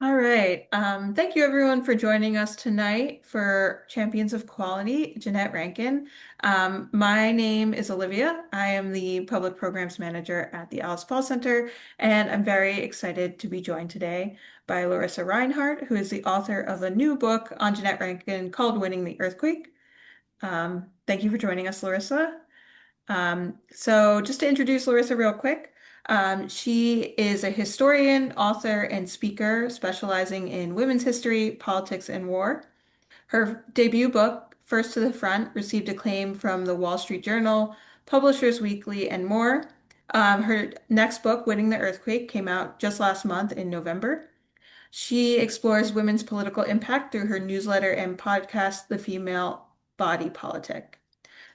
All right. Thank you everyone for joining us tonight for Champions of Quality, Jeannette Rankin. My name is Olivia. I am the Public Programs Manager at the Alice Paul Center, and I'm very excited to be joined today by Lorissa Rinehart, who is the author of a new book on Jeannette Rankin called Winning the Earthquake. Thank you for joining us, Lorissa. So just to introduce Larissa real quick, she is a historian, author, and speaker specializing in women's history, politics, and war. Her debut book, First to the Front, received acclaim from the Wall Street Journal, Publishers Weekly, and more. Her next book, Winning the Earthquake, came out just last month in November. She explores women's political impact through her newsletter and podcast, The Female Body Politic.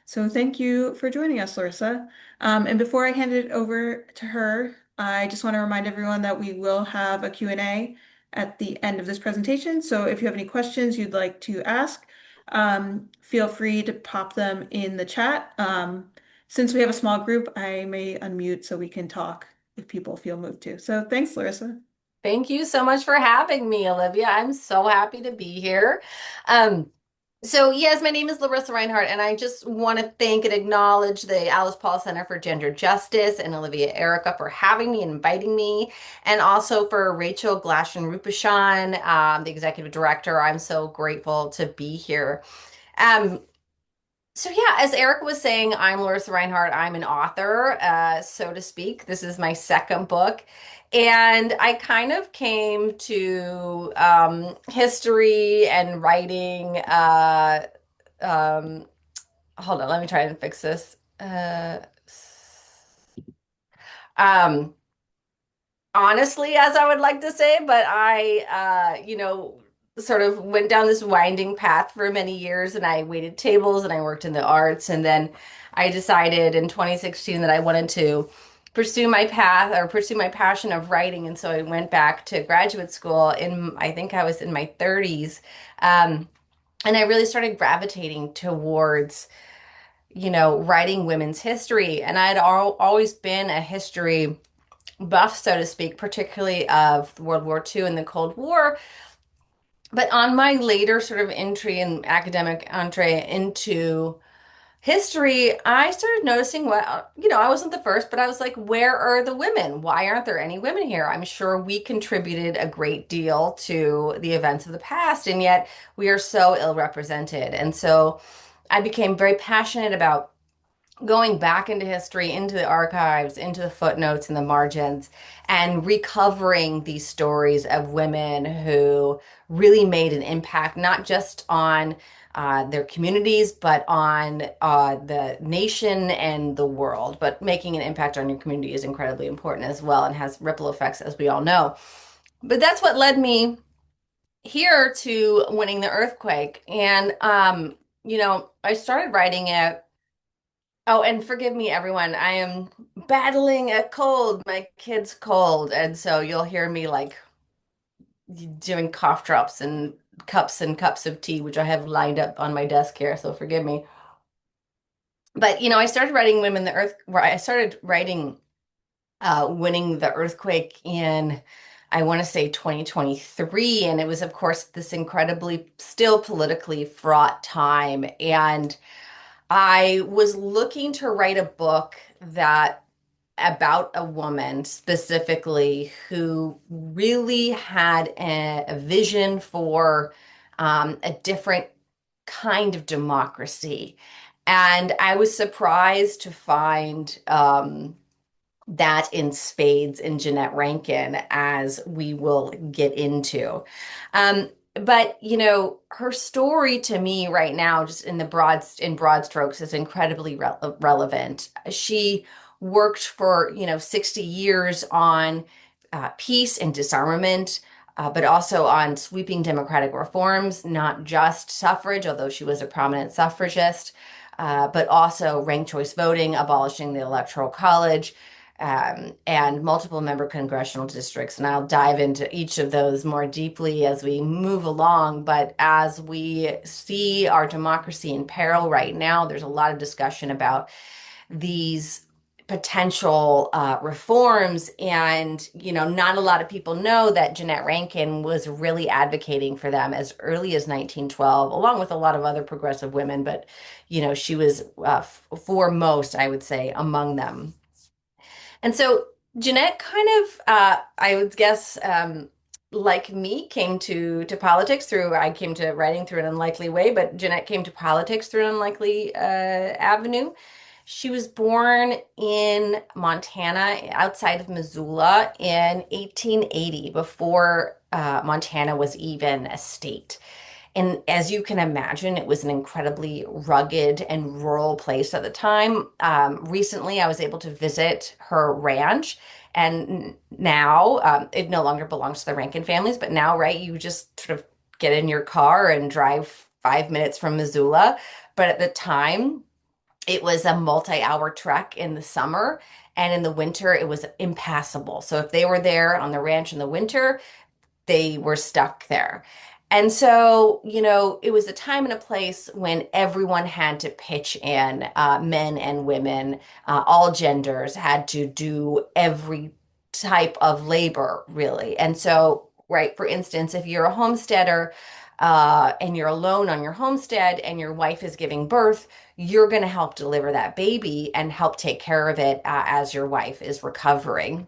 So thank you for joining us, Larissa. And before I hand it over to her, I just want to remind everyone that we will have a Q&A at the end of this presentation. So if you have any questions you'd like to ask, feel free to pop them in the chat. Since we have a small group, I may unmute so we can talk if people feel moved to. So thanks, Larissa. Thank you so much for having me, Olivia. I'm so happy to be here. Um, yes, my name is Lorissa Rinehart, and I just want to thank and acknowledge the Alice Paul Center for Gender Justice and Olivia Erica for having me and inviting me, and also for Rachel Glashan Rupashan, the executive director. I'm so grateful to be here. Um, as Erica was saying, I'm Lorissa Rinehart. I'm an author, so to speak. This is my second book. And I kind of came to history and writing. Um, Hold on, let me try and fix this. Um, Honestly, as I would like to say, but sort of went down this winding path for many years and I waited tables and I worked in the arts. And then I decided in 2016 that I wanted to pursue my path or pursue my passion of writing. And so I went back to graduate school I think I was in my 30s. Um, and I really started gravitating towards, writing women's history. And I had always been a history buff, so to speak, particularly of World War II and the Cold War. But on my later sort of entry and academic entree into history, I started noticing I wasn't the first, but I was like, where are the women? Why aren't there any women here? I'm sure we contributed a great deal to the events of the past, and yet we are so ill represented. And so I became very passionate about going back into history, into the archives, into the footnotes and the margins, and recovering these stories of women who really made an impact, not just on their communities, but on the nation and the world. But making an impact on your community is incredibly important as well and has ripple effects, as we all know. But that's what led me here to Winning the Earthquake. And, I started writing it. Oh, and forgive me, everyone. I am battling a cold, my kid's cold. And so you'll hear me like doing cough drops and cups of tea, which I have lined up on my desk here. So forgive me. But, I started writing where I started writing Winning the Earthquake in, I want to say 2023. And it was, of course, this incredibly still politically fraught time. And I was looking to write a book that about a woman specifically who really had a vision for a different kind of democracy. And I was surprised to find that in spades in Jeannette Rankin, as we will get into. But her story to me right now, just in broad strokes, is incredibly relevant. She worked for 60 years on peace and disarmament, but also on sweeping democratic reforms, not just suffrage, although she was a prominent suffragist, but also ranked choice voting, abolishing the Electoral College, and multiple member congressional districts. And I'll dive into each of those more deeply as we move along. But as we see our democracy in peril right now, there's a lot of discussion about these potential reforms. And, not a lot of people know that Jeannette Rankin was really advocating for them as early as 1912, along with a lot of other progressive women. But, she was foremost, I would say, among them. And so Jeanette kind of, I would guess, like me, came to politics through, I came to writing through an unlikely way, but Jeanette came to politics through an unlikely avenue. She was born in Montana, outside of Missoula, in 1880, before Montana was even a state. And as you can imagine, it was an incredibly rugged and rural place at the time. Recently, I was able to visit her ranch, and now it no longer belongs to the Rankin families, but now, right, you just sort of get in your car and drive 5 minutes from Missoula. But at the time, it was a multi-hour trek in the summer, and in the winter, it was impassable. So if they were there on the ranch in the winter, they were stuck there. And so, it was a time and a place when everyone had to pitch in, men and women, all genders had to do every type of labor, really. And so, right, for instance, if you're a homesteader, and you're alone on your homestead and your wife is giving birth, you're going to help deliver that baby and help take care of it as your wife is recovering.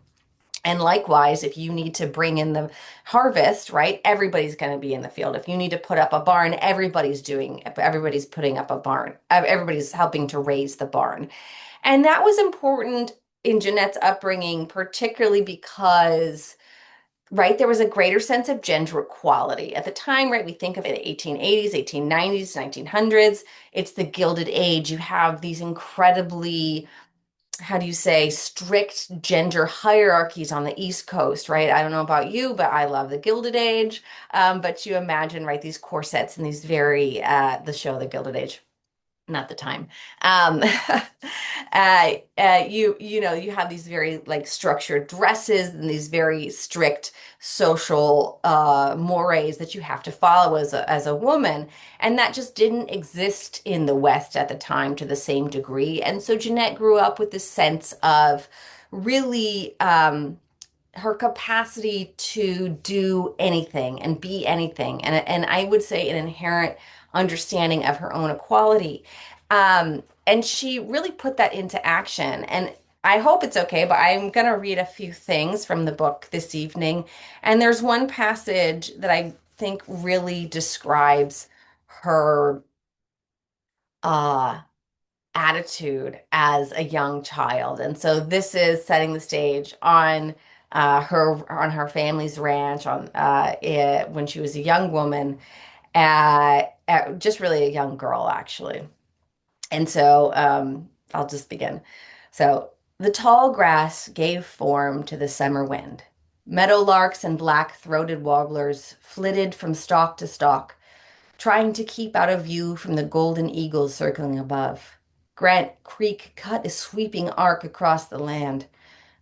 And likewise, if you need to bring in the harvest, right, everybody's going to be in the field. If you need to put up a barn, everybody's putting up a barn. Everybody's helping to raise the barn. And that was important in Jeanette's upbringing, particularly because, right, there was a greater sense of gender equality. At the time, right, we think of it 1880s, 1890s, 1900s. It's the Gilded Age. You have these incredibly, how do you say, strict gender hierarchies on the East Coast, right? I don't know about you, but I love the Gilded Age. But you imagine, right, these corsets and these the show, The Gilded Age, not the time. Um, you have these very like structured dresses and these very strict social mores that you have to follow as a woman, and that just didn't exist in the West at the time to the same degree. And so Jeanette grew up with this sense of really her capacity to do anything and be anything, and I would say an inherent understanding of her own equality. And she really put that into action. And I hope it's okay, but I'm going to read a few things from the book this evening. And there's one passage that I think really describes her uh, attitude as a young child. And so this is setting the stage on her family's ranch when she was a young woman, just really a young girl, actually. And so I'll just begin. So the tall grass gave form to the summer wind. Meadowlarks and black-throated warblers flitted from stalk to stalk, trying to keep out of view from the golden eagles circling above. Grant Creek cut a sweeping arc across the land.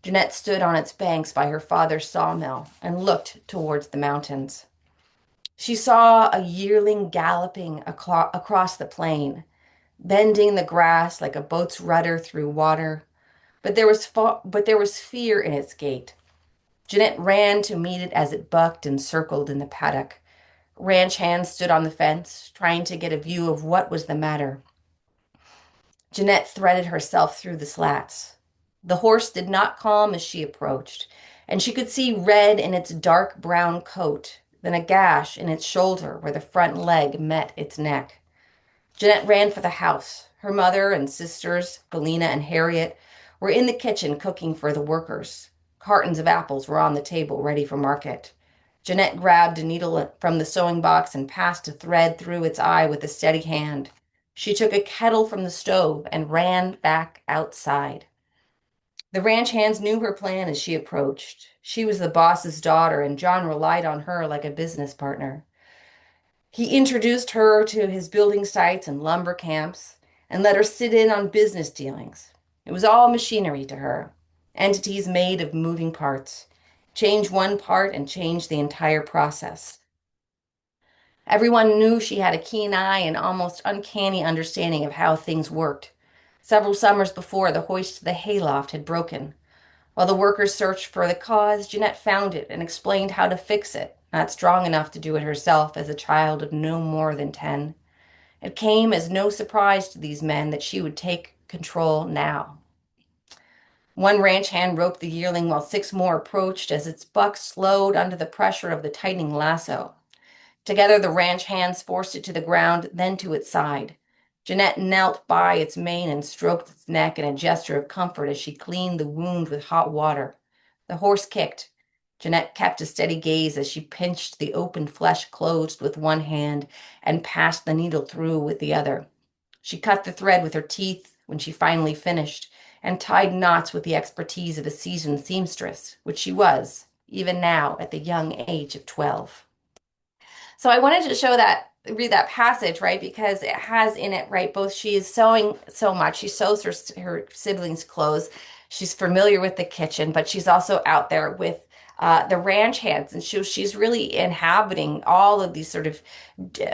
Jeanette stood on its banks by her father's sawmill and looked towards the mountains. She saw a yearling galloping across the plain, bending the grass like a boat's rudder through water. But there was fear in its gait. Jeanette ran to meet it as it bucked and circled in the paddock. Ranch hands stood on the fence, trying to get a view of what was the matter. Jeanette threaded herself through the slats. The horse did not calm as she approached, and she could see red in its dark brown coat, then a gash in its shoulder where the front leg met its neck. Jeanette ran for the house. Her mother and sisters, Belina and Harriet, were in the kitchen cooking for the workers. Cartons of apples were on the table, ready for market. Jeanette grabbed a needle from the sewing box and passed a thread through its eye with a steady hand. She took a kettle from the stove and ran back outside. The ranch hands knew her plan as she approached. She was the boss's daughter, and John relied on her like a business partner. He introduced her to his building sites and lumber camps and let her sit in on business dealings. It was all machinery to her, entities made of moving parts. Change one part and change the entire process. Everyone knew she had a keen eye and almost uncanny understanding of how things worked. Several summers before, the hoist to the hayloft had broken. While the workers searched for the cause, Jeannette found it and explained how to fix it, not strong enough to do it herself as a child of no more than 10. It came as no surprise to these men that she would take control now. One ranch hand roped the yearling while six more approached as its buck slowed under the pressure of the tightening lasso. Together, the ranch hands forced it to the ground, then to its side. Jeannette knelt by its mane and stroked its neck in a gesture of comfort as she cleaned the wound with hot water. The horse kicked. Jeannette kept a steady gaze as she pinched the open flesh closed with one hand and passed the needle through with the other. She cut the thread with her teeth when she finally finished and tied knots with the expertise of a seasoned seamstress, which she was, even now at the young age of 12. So I wanted to show that, read that passage, right? Because it has in it, right? Both she is sewing so much. She sews her siblings' clothes. She's familiar with the kitchen, but she's also out there with the ranch hands, and she's really inhabiting all of these sort of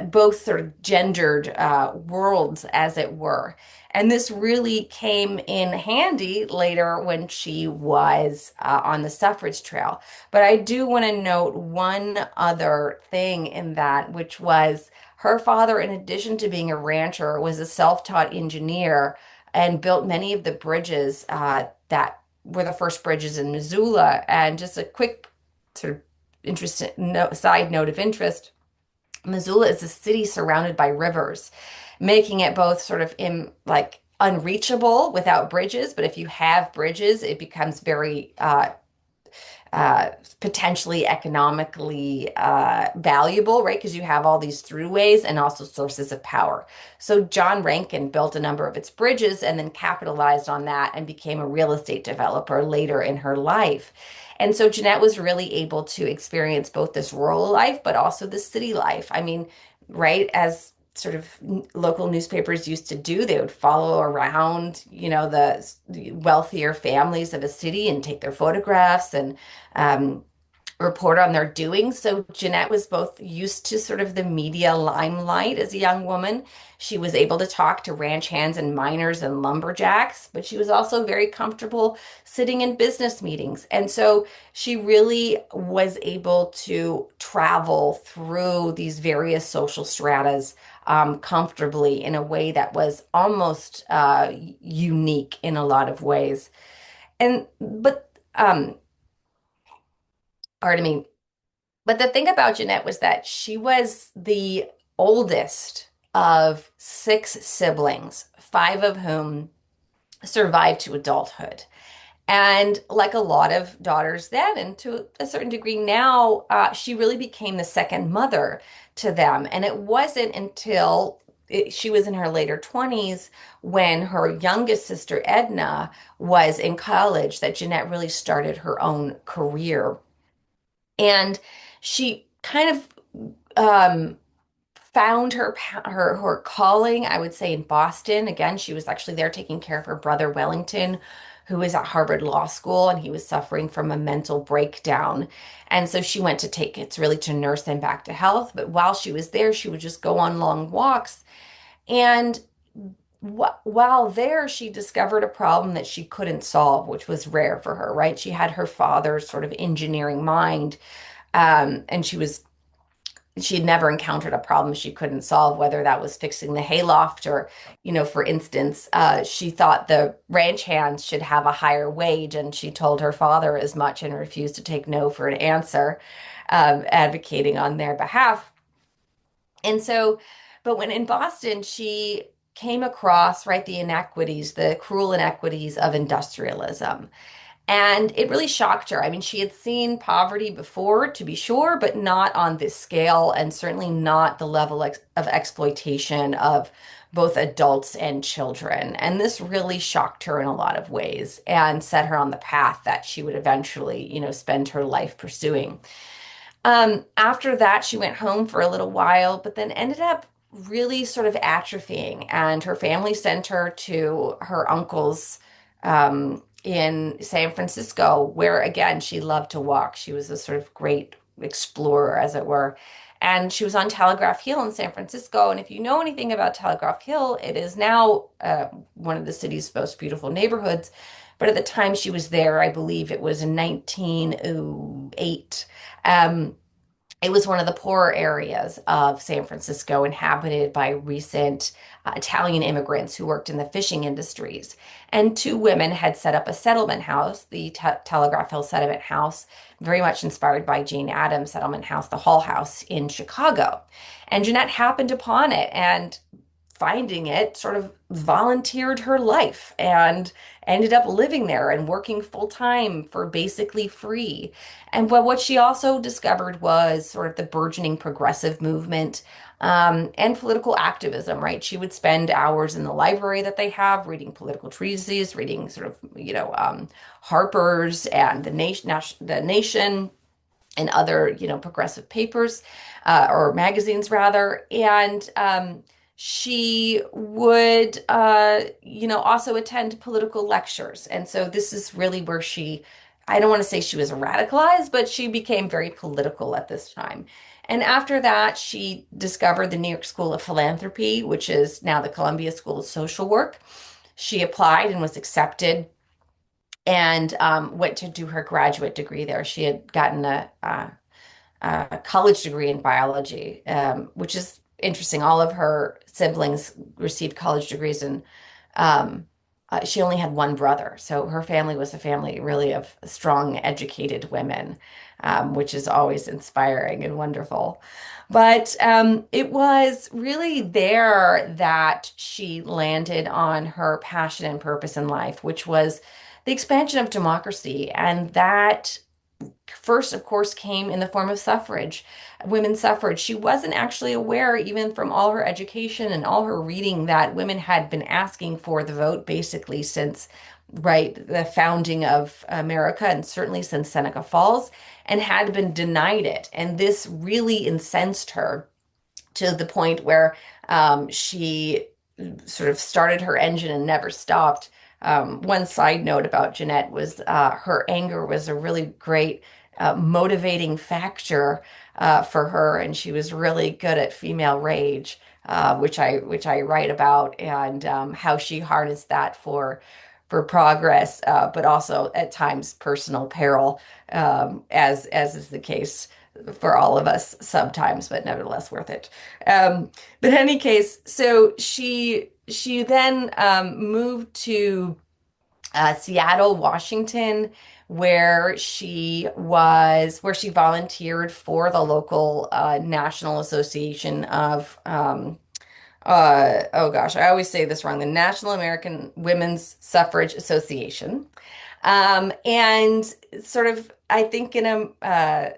both sort of gendered worlds, as it were. And this really came in handy later when she was on the suffrage trail. But I do want to note one other thing in that, which was her father, in addition to being a rancher, was a self-taught engineer and built many of the bridges that were the first bridges in Missoula. And just a quick sort of interesting side note of interest. Missoula is a city surrounded by rivers, making it both sort of like unreachable without bridges, but if you have bridges, it becomes very uh, potentially economically valuable, right? Because you have all these throughways and also sources of power. So John Rankin built a number of its bridges and then capitalized on that and became a real estate developer later in her life. And so Jeannette was really able to experience both this rural life, but also the city life. I mean, right, as sort of local newspapers used to do. They would follow around, the wealthier families of a city and take their photographs and um, report on their doings. So Jeannette was both used to sort of the media limelight as a young woman. She was able to talk to ranch hands and miners and lumberjacks, but she was also very comfortable sitting in business meetings. And so she really was able to travel through these various social stratas comfortably in a way that was almost unique in a lot of ways. And but pardon me. But the thing about Jeannette was that she was the oldest of six siblings, five of whom survived to adulthood. And like a lot of daughters then, and to a certain degree now, she really became the second mother to them. And it wasn't until she was in her later 20s when her youngest sister, Edna, was in college that Jeannette really started her own career. And she kind of found her calling, I would say, in Boston. Again, she was actually there taking care of her brother Wellington, who was at Harvard Law School, and he was suffering from a mental breakdown. And so she went to take it's really to nurse him back to health. But while she was there, she would just go on long walks. And while there, she discovered a problem that she couldn't solve, which was rare for her, right? She had her father's sort of engineering mind, and she had never encountered a problem she couldn't solve, whether that was fixing the hayloft or, for instance, she thought the ranch hands should have a higher wage, and she told her father as much and refused to take no for an answer, advocating on their behalf. And so, but when in Boston, she came across, right, the inequities, the cruel inequities of industrialism. And it really shocked her. I mean, she had seen poverty before, to be sure, but not on this scale, and certainly not the level of exploitation of both adults and children. And this really shocked her in a lot of ways and set her on the path that she would eventually, spend her life pursuing. After that, she went home for a little while, but then ended up really sort of atrophying. And her family sent her to her uncle's in San Francisco, where again, she loved to walk. She was a sort of great explorer, as it were. And she was on Telegraph Hill in San Francisco. And if you know anything about Telegraph Hill, it is now one of the city's most beautiful neighborhoods. But at the time she was there, I believe it was in 1908. Um, it was one of the poorer areas of San Francisco, inhabited by recent Italian immigrants who worked in the fishing industries. And two women had set up a settlement house, the Telegraph Hill Settlement House, very much inspired by Jane Addams' settlement house, the Hull House in Chicago. And Jeannette happened upon it and finding it, sort of volunteered her life and ended up living there and working full time for basically free. And what she also discovered was sort of the burgeoning progressive movement and political activism, right? She would spend hours in the library that they have reading political treatises, reading sort of, Harper's and the Nation and other, progressive papers or magazines rather. And she would, also attend political lectures. And so this is really where I don't want to say she was radicalized, but she became very political at this time. And after that, she discovered the New York School of Philanthropy, which is now the Columbia School of Social Work. She applied and was accepted and went to do her graduate degree there. She had gotten a college degree in biology, which is interesting. All of her siblings received college degrees, and she only had one brother. So her family was a family really of strong, educated women, which is always inspiring and wonderful. But it was really there that she landed on her passion and purpose in life, which was the expansion of democracy. And that first, of course, came in the form of suffrage, women's suffrage. She wasn't actually aware, even from all her education and all her reading, that women had been asking for the vote basically since, right, the founding of America and certainly since Seneca Falls, and had been denied it. And this really incensed her to the point where she sort of started her engine and never stopped. One side note about Jeannette was her anger was a really great motivating factor for her, and she was really good at female rage, which I write about, and how she harnessed that for progress, but also at times personal peril, as is the case for all of us sometimes, but nevertheless worth it. But in any case, so she then moved to Seattle, Washington, where she volunteered for the local National Association of oh gosh, I always say this wrong, the National American Women's Suffrage Association. And sort of, I think in a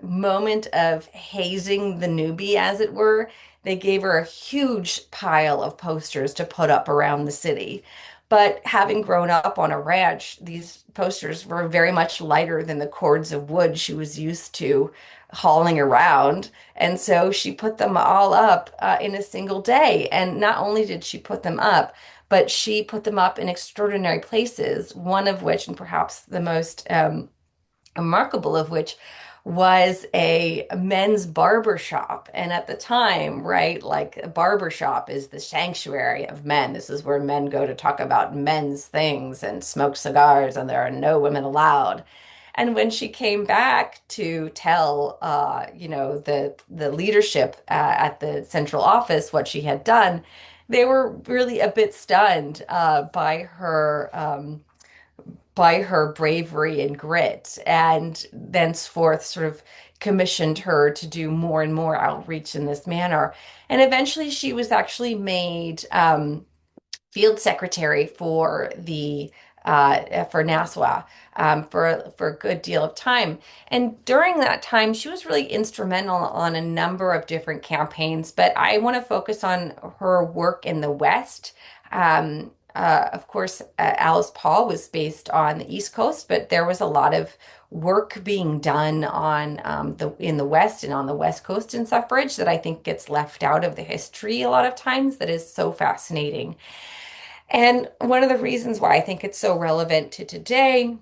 moment of hazing the newbie, as it were, they gave her a huge pile of posters to put up around the city. But having grown up on a ranch, these posters were very much lighter than the cords of wood she was used to hauling around. And so she put them all up in a single day. And not only did she put them up, but she put them up in extraordinary places, one of which, and perhaps the most remarkable of which, was a men's barber shop. And at the time, right, like a barber shop is the sanctuary of men. This is where men go to talk about men's things and smoke cigars, and there are no women allowed. And when she came back to tell, the leadership at the central office what she had done, they were really a bit stunned by her bravery and grit, and thenceforth sort of commissioned her to do more and more outreach in this manner. And eventually, she was actually made field secretary for NASWA for a good deal of time. And during that time, she was really instrumental on a number of different campaigns. But I want to focus on her work in the West. Of course, Alice Paul was based on the East Coast, but there was a lot of work being done on in the West and on the West Coast in suffrage that I think gets left out of the history a lot of times. That is so fascinating. And one of the reasons why I think it's so relevant to today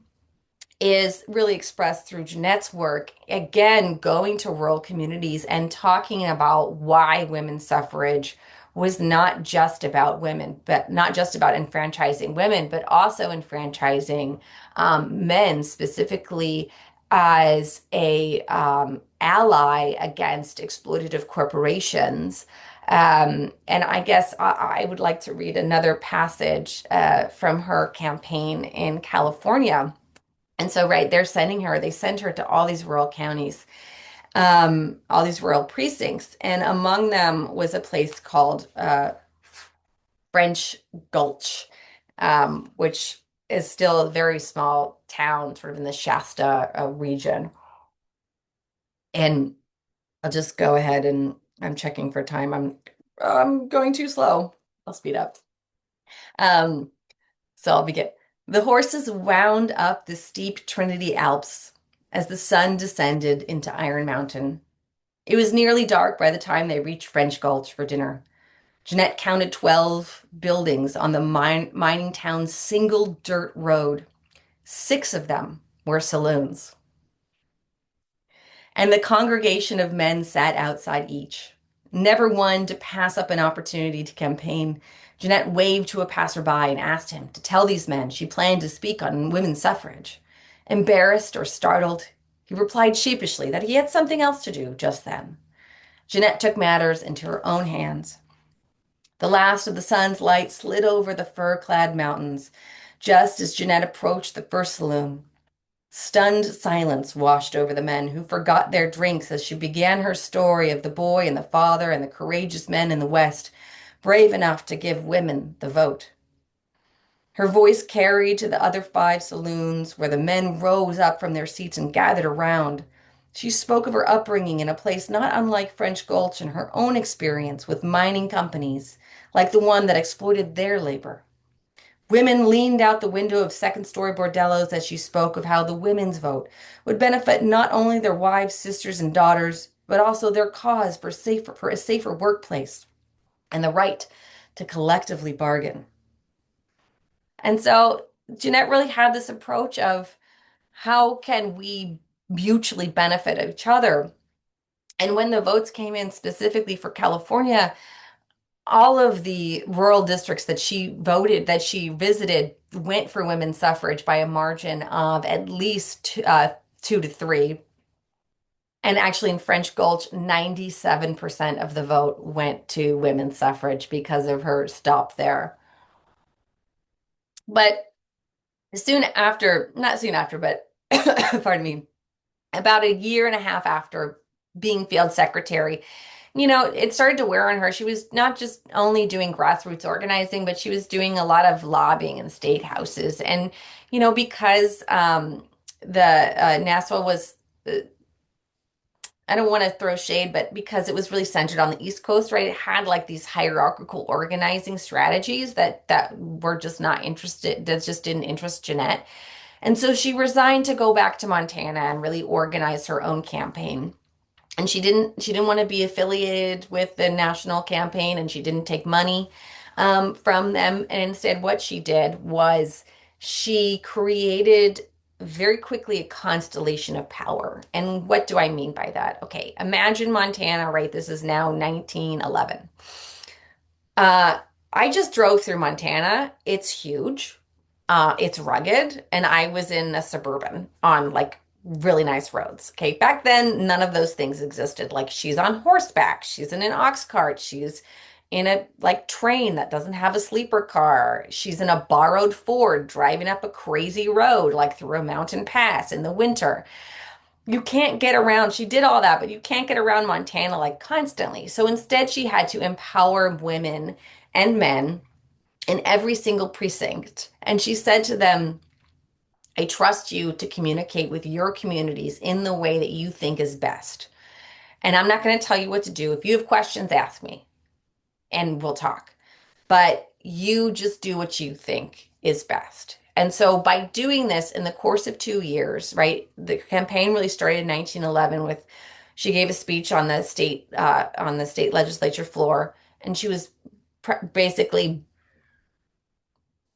is really expressed through Jeanette's work, again, going to rural communities and talking about why women's suffrage was not just about women, but not just about enfranchising women, but also enfranchising men, specifically as a ally against exploitative corporations. And I guess I would like to read another passage from her campaign in California. And so, right, they send her to all these rural counties, all these rural precincts. And among them was a place called French Gulch, which is still a very small town, sort of in the Shasta region. And I'll just go ahead and I'm checking for time. I'm going too slow. I'll speed up. Um, So I'll begin. The horses wound up the steep Trinity Alps as the sun descended into Iron Mountain. It was nearly dark by the time they reached French Gulch for dinner. Jeanette counted 12 buildings on the mining town's single dirt road. 6 of them were saloons. And the congregation of men sat outside each, never one to pass up an opportunity to campaign. Jeanette waved to a passerby and asked him to tell these men she planned to speak on women's suffrage. Embarrassed or startled, he replied sheepishly that he had something else to do just then. Jeanette took matters into her own hands. The last of the sun's light slid over the fir-clad mountains just as Jeanette approached the first saloon. Stunned silence washed over the men who forgot their drinks as she began her story of the boy and the father and the courageous men in the West, brave enough to give women the vote. Her voice carried to the other 5 saloons where the men rose up from their seats and gathered around. She spoke of her upbringing in a place not unlike French Gulch and her own experience with mining companies like the one that exploited their labor. Women leaned out the window of second-story bordellos as she spoke of how the women's vote would benefit not only their wives, sisters, and daughters, but also their cause for a safer workplace and the right to collectively bargain. And so Jeanette really had this approach of how can we mutually benefit each other? And when the votes came in specifically for California, all of the rural districts that she visited, went for women's suffrage by a margin of at least 2 to 3. And actually, in French Gulch, 97% of the vote went to women's suffrage because of her stop there. But soon after, not soon after, but pardon me, about a year and a half after being field secretary, it started to wear on her. She was not just only doing grassroots organizing, but she was doing a lot of lobbying in state houses. And, because the Nassau was, I don't want to throw shade, but because it was really centered on the East Coast, right? It had like these hierarchical organizing strategies that were just not interested, that just didn't interest Jeanette. And so she resigned to go back to Montana and really organize her own campaign. And she didn't want to be affiliated with the national campaign, and she didn't take money from them. And instead, what she did was she created very quickly a constellation of power. And what do I mean by that? Okay, imagine Montana, right? This is now 1911. Uh, I just drove through Montana. It's huge. It's rugged, and I was in a suburban on like really nice roads. Okay, back then none of those things existed. Like she's on horseback, she's in an ox cart, she's in a like train that doesn't have a sleeper car. She's in a borrowed Ford driving up a crazy road like through a mountain pass in the winter. You can't get around. She did all that, but you can't get around Montana like constantly. So instead she had to empower women and men in every single precinct. And she said to them, I trust you to communicate with your communities in the way that you think is best. And I'm not going to tell you what to do. If you have questions, ask me and we'll talk. But you just do what you think is best. And so by doing this in the course of 2 years, right, the campaign really started in 1911 with she gave a speech on the state legislature floor, and she was basically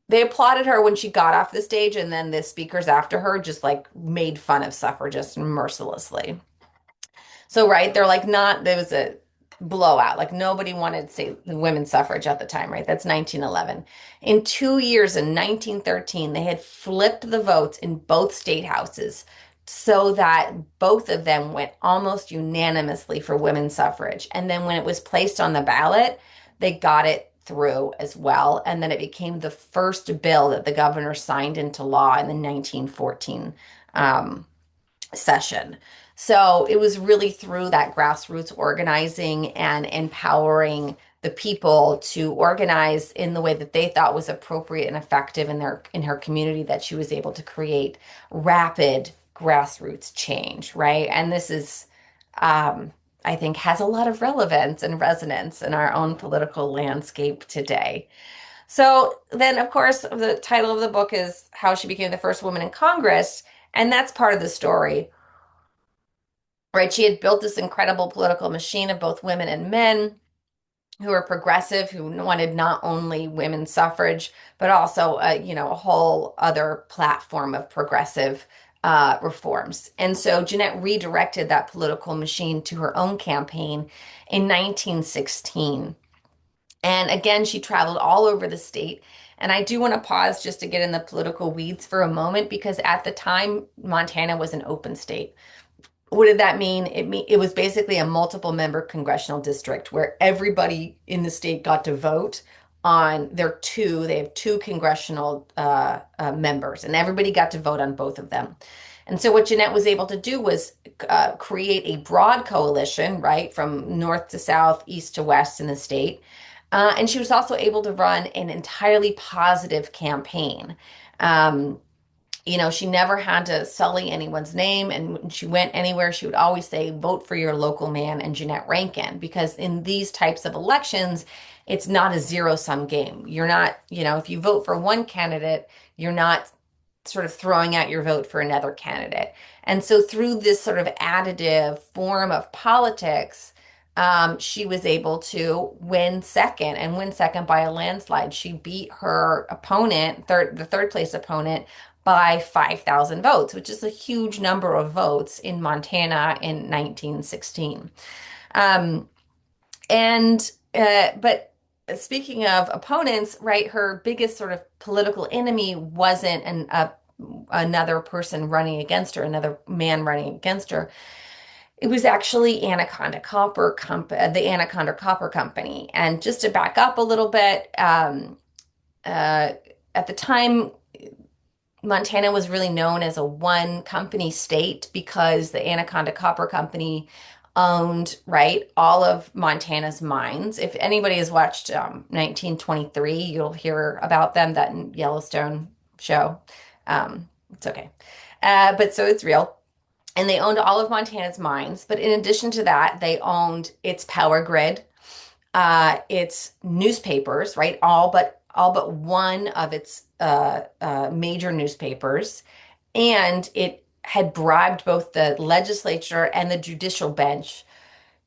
they applauded her when she got off the stage, and then the speakers after her just like made fun of suffragists mercilessly. So, right, they're like not, there was a blowout. Like nobody wanted, say, the women's suffrage at the time, right? That's 1911. In 2 years, in 1913, they had flipped the votes in both state houses so that both of them went almost unanimously for women's suffrage. And then when it was placed on the ballot, they got it through as well. And then it became the first bill that the governor signed into law in the 1914 um, session. So it was really through that grassroots organizing and empowering the people to organize in the way that they thought was appropriate and effective in her community that she was able to create rapid grassroots change, right? And this is I think has a lot of relevance and resonance in our own political landscape today. So then, of course, the title of the book is How She Became the First Woman in Congress, and that's part of the story, right? She had built this incredible political machine of both women and men who were progressive, who wanted not only women's suffrage, but also, a whole other platform of progressive reforms. And so Jeannette redirected that political machine to her own campaign in 1916. And again, she traveled all over the state. And I do want to pause just to get in the political weeds for a moment because at the time, Montana was an open state. What did that mean? It was basically a multiple member congressional district where everybody in the state got to vote on they have two congressional members, and everybody got to vote on both of them. And so what Jeannette was able to do was create a broad coalition, right, from north to south, east to west in the state. And she was also able to run an entirely positive campaign. Um, she never had to sully anyone's name. And when she went anywhere, she would always say, vote for your local man and Jeannette Rankin. Because in these types of elections, it's not a zero-sum game. You're not, if you vote for one candidate, you're not sort of throwing out your vote for another candidate. And so through this sort of additive form of politics, she was able to win second by a landslide. She beat her opponent, the third place opponent, by 5,000 votes, which is a huge number of votes in Montana in 1916. Um, but speaking of opponents, right, her biggest sort of political enemy wasn't another person running against her, another man running against her. It was actually the Anaconda Copper Company. And just to back up a little bit, uh, at the time, Montana was really known as a one company state because the Anaconda Copper Company owned, right, all of Montana's mines. If anybody has watched 1923, you'll hear about them, that Yellowstone show. It's okay. But so it's real. And they owned all of Montana's mines. But in addition to that, they owned its power grid, its newspapers, right? All but one of its major newspapers, and it had bribed both the legislature and the judicial bench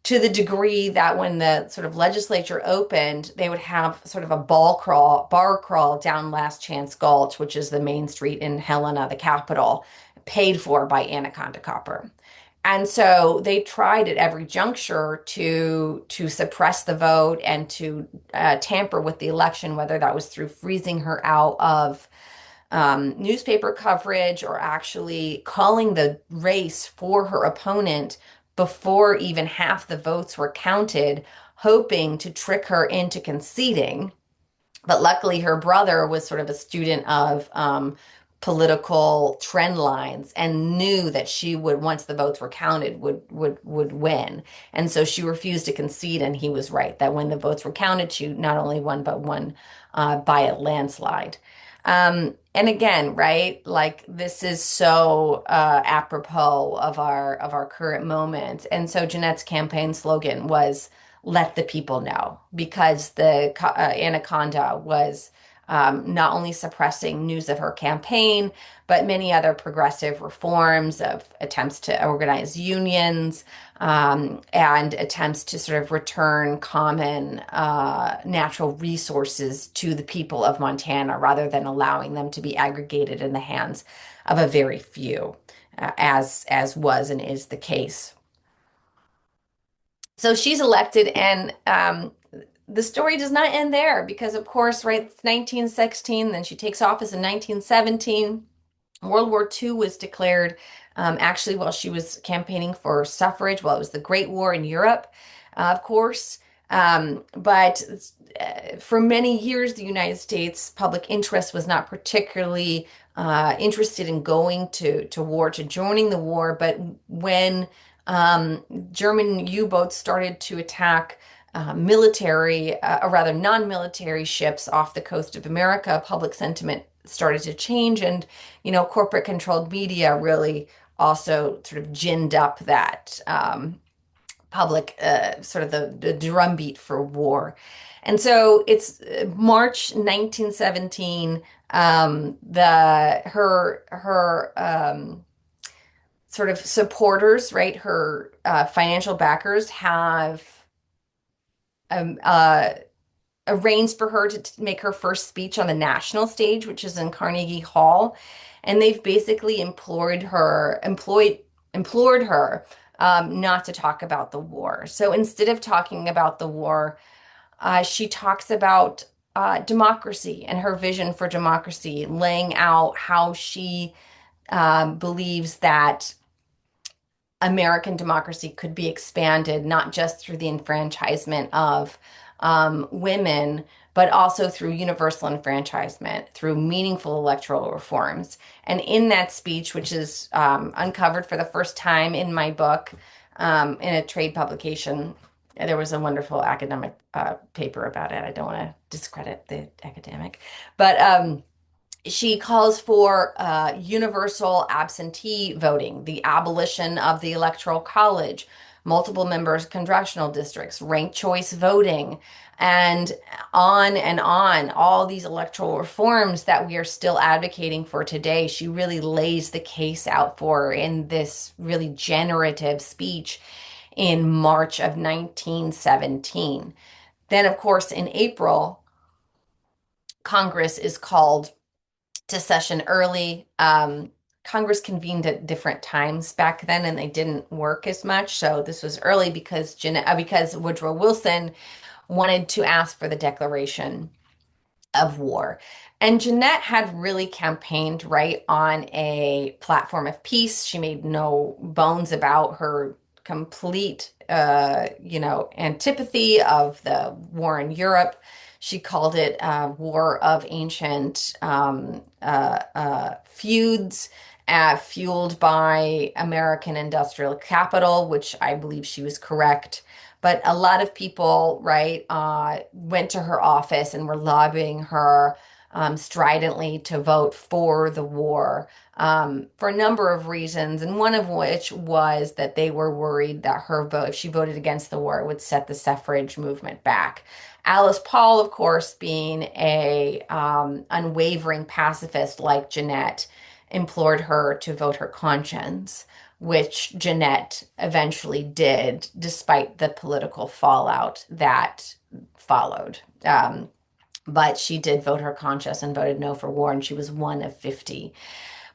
to the degree that when the sort of legislature opened, they would have sort of a bar crawl down Last Chance Gulch, which is the main street in Helena, the capital, paid for by Anaconda Copper. And so they tried at every juncture to suppress the vote and to tamper with the election, whether that was through freezing her out of newspaper coverage or actually calling the race for her opponent before even half the votes were counted, hoping to trick her into conceding. But luckily, her brother was sort of a student of political trend lines and knew that she would, once the votes were counted, would win. And so she refused to concede, and he was right that when the votes were counted, she not only won but won by a landslide. And again, right, like this is so apropos of our current moment. And so Jeanette's campaign slogan was "Let the people know," because the Anaconda was not only suppressing news of her campaign, but many other progressive reforms of attempts to organize unions, and attempts to sort of return common natural resources to the people of Montana rather than allowing them to be aggregated in the hands of a very few, as was and is the case. So she's elected, and the story does not end there because, of course, right, it's 1916, then she takes office in 1917. World War II was declared actually while she was campaigning for suffrage. Well, it was the Great War in Europe, of course. But for many years, the United States public interest was not particularly interested in going to war, to joining the war. But when German U-boats started to attack or rather non-military ships off the coast of America, public sentiment started to change, and corporate controlled media really also sort of ginned up that public sort of the drumbeat for war. And so it's March 1917. The her sort of supporters, right? Her financial backers have um, uh, arranged for her to make her first speech on the national stage, which is in Carnegie Hall, and they've basically implored her not to talk about the war. So instead of talking about the war, she talks about democracy and her vision for democracy, laying out how she believes that American democracy could be expanded, not just through the enfranchisement of women, but also through universal enfranchisement, through meaningful electoral reforms. And in that speech, which is uncovered for the first time in my book, in a trade publication, there was a wonderful academic paper about it. I don't want to discredit the academic, but she calls for universal absentee voting, the abolition of the Electoral College, multiple members congressional districts, ranked choice voting, and on, all these electoral reforms that we are still advocating for today. She really lays the case out for in this really generative speech in March of 1917. Then, of course, in April, Congress is called to session early. Congress convened at different times back then, and they didn't work as much. So this was early because Woodrow Wilson wanted to ask for the declaration of war. And Jeannette had really campaigned right on a platform of peace. She made no bones about her complete, antipathy of the war in Europe. She called it war of ancient feuds, fueled by American industrial capital, which I believe she was correct. But a lot of people, right, went to her office and were lobbying her stridently to vote for the war for a number of reasons, and one of which was that they were worried that her vote, if she voted against the war, it would set the suffrage movement back. Alice Paul, of course, being a unwavering pacifist like Jeannette, implored her to vote her conscience, which Jeannette eventually did, despite the political fallout that followed. But she did vote her conscience and voted no for war, and she was one of 50.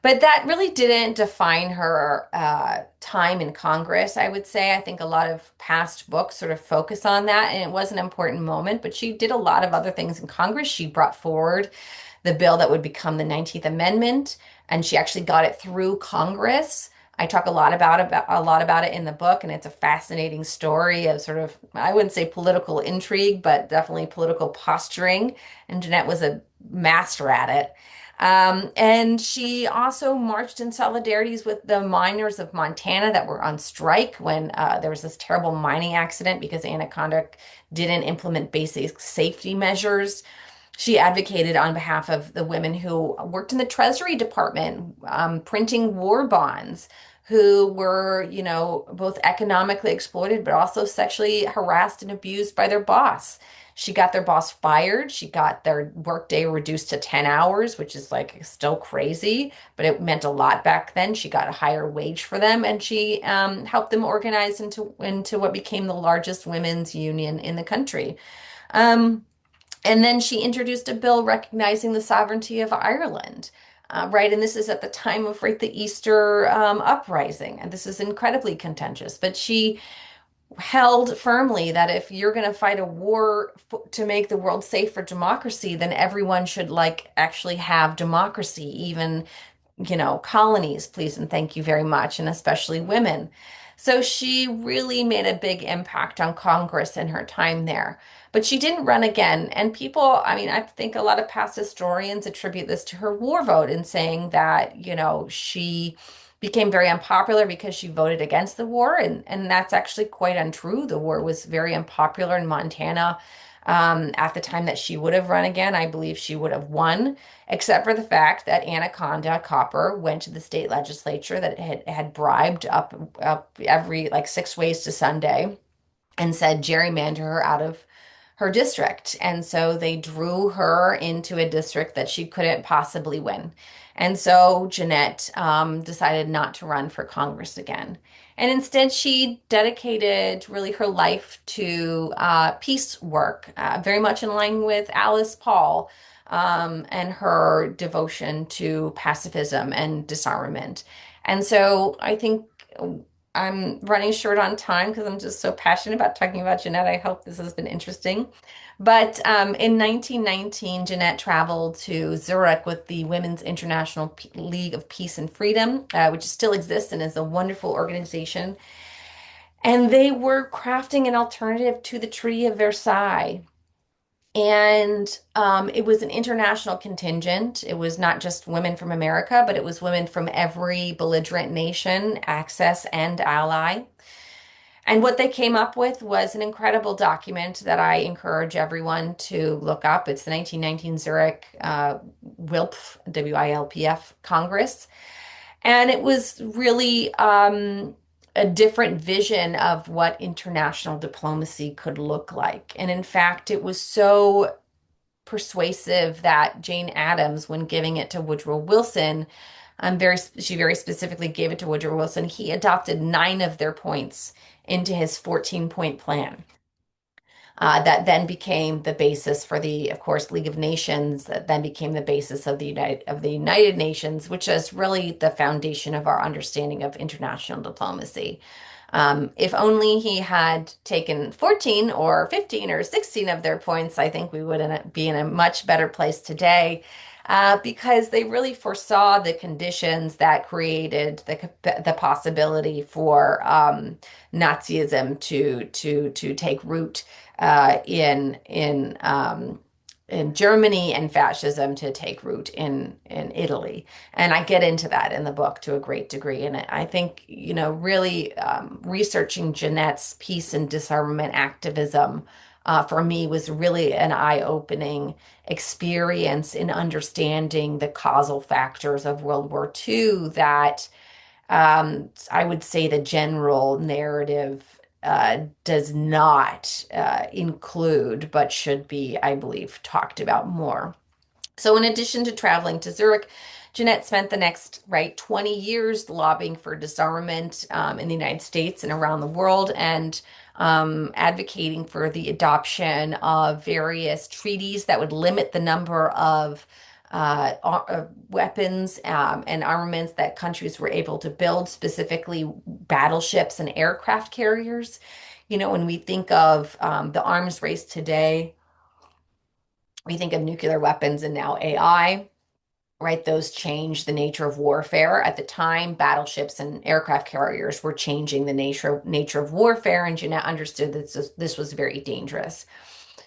But that really didn't define her time in Congress, I would say. I think a lot of past books sort of focus on that, and it was an important moment, but she did a lot of other things in Congress. She brought forward the bill that would become the 19th Amendment, and she actually got it through Congress. I talk a lot about it in the book, and it's a fascinating story of sort of, I wouldn't say political intrigue, but definitely political posturing. And Jeannette was a master at it. And she also marched in solidarities with the miners of Montana that were on strike when there was this terrible mining accident because Anaconda didn't implement basic safety measures. She advocated on behalf of the women who worked in the Treasury Department, printing war bonds, who were, both economically exploited, but also sexually harassed and abused by their boss. She got their boss fired. She got their workday reduced to 10 hours, which is like still crazy, but it meant a lot back then. She got a higher wage for them, and she helped them organize into what became the largest women's union in the country. Um, and then she introduced a bill recognizing the sovereignty of Ireland. Right, and this is at the time of right the Easter uprising, and this is incredibly contentious. But she held firmly that if you're going to fight a war to make the world safe for democracy, then everyone should like actually have democracy, even colonies, please and thank you very much, and especially women. So she really made a big impact on Congress in her time there. But she didn't run again. And people, I mean, I think a lot of past historians attribute this to her war vote in saying that, she became very unpopular because she voted against the war. And that's actually quite untrue. The war was very unpopular in Montana. At the time that she would have run again, I believe she would have won, except for the fact that Anaconda Copper went to the state legislature that had bribed up every like 6 ways to Sunday and said gerrymander her out of her district. And so they drew her into a district that she couldn't possibly win. And so Jeannette decided not to run for Congress again. And instead, she dedicated really her life to peace work, very much in line with Alice Paul and her devotion to pacifism and disarmament. And so I think I'm running short on time because I'm just so passionate about talking about Jeannette. I hope this has been interesting. But in 1919, Jeannette traveled to Zurich with the Women's International League of Peace and Freedom, which still exists and is a wonderful organization. And they were crafting an alternative to the Treaty of Versailles. And it was an international contingent. It was not just women from America, but it was women from every belligerent nation, Axis and ally. And what they came up with was an incredible document that I encourage everyone to look up. It's the 1919 Zurich WILPF, WILPF Congress. And it was really a different vision of what international diplomacy could look like. And in fact, it was so persuasive that Jane Addams, when giving it to Woodrow Wilson, she very specifically gave it to Woodrow Wilson. He adopted 9 of their points into his 14-point plan. That then became the basis for the, of course, League of Nations. That then became the basis of the United Nations, which is really the foundation of our understanding of international diplomacy. If only he had taken 14 or 15 or 16 of their points, I think we would be in a much better place today. Because they really foresaw the conditions that created the possibility for Nazism to take root in Germany, and fascism to take root in Italy. And I get into that in the book to a great degree. And I think, really researching Jeannette's peace and disarmament activism for me was really an eye-opening experience in understanding the causal factors of World War II that I would say the general narrative does not include, but should be, I believe, talked about more. So, in addition to traveling to Zurich, Jeannette spent the next 20 years lobbying for disarmament in the United States and around the world, and advocating for the adoption of various treaties that would limit the number of weapons and armaments that countries were able to build, specifically battleships and aircraft carriers. When we think of the arms race today, we think of nuclear weapons and now AI, right? Those change the nature of warfare. At the time, battleships and aircraft carriers were changing the nature of warfare, and Jeannette understood that this was very dangerous.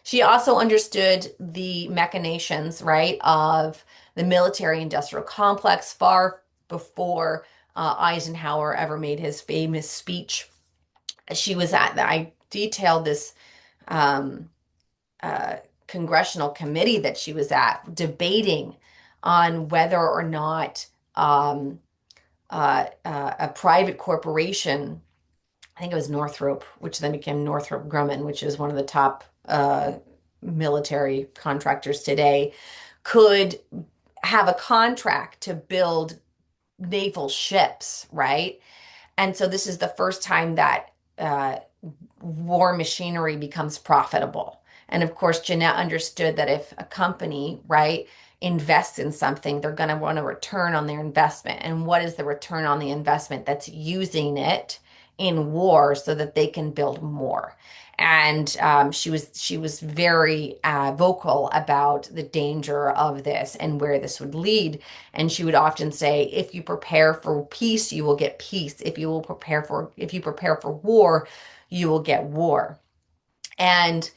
She also understood the machinations, right, of the military industrial complex far before Eisenhower ever made his famous speech. I detailed this um, uh, congressional committee that she was at debating on whether or not a private corporation. I think it was Northrop, which then became Northrop Grumman, which is one of the top military contractors today, could have a contract to build naval ships, right? And so this is the first time that uh, war machinery becomes profitable. And of course, Jeanette understood that if a company, right, invests in something, they're going to want a return on their investment. And what is the return on the investment? That's using it in war so that they can build more. And she was very vocal about the danger of this and where this would lead. And she would often say, if you prepare for peace, you will get peace. If you prepare for war, you will get war. And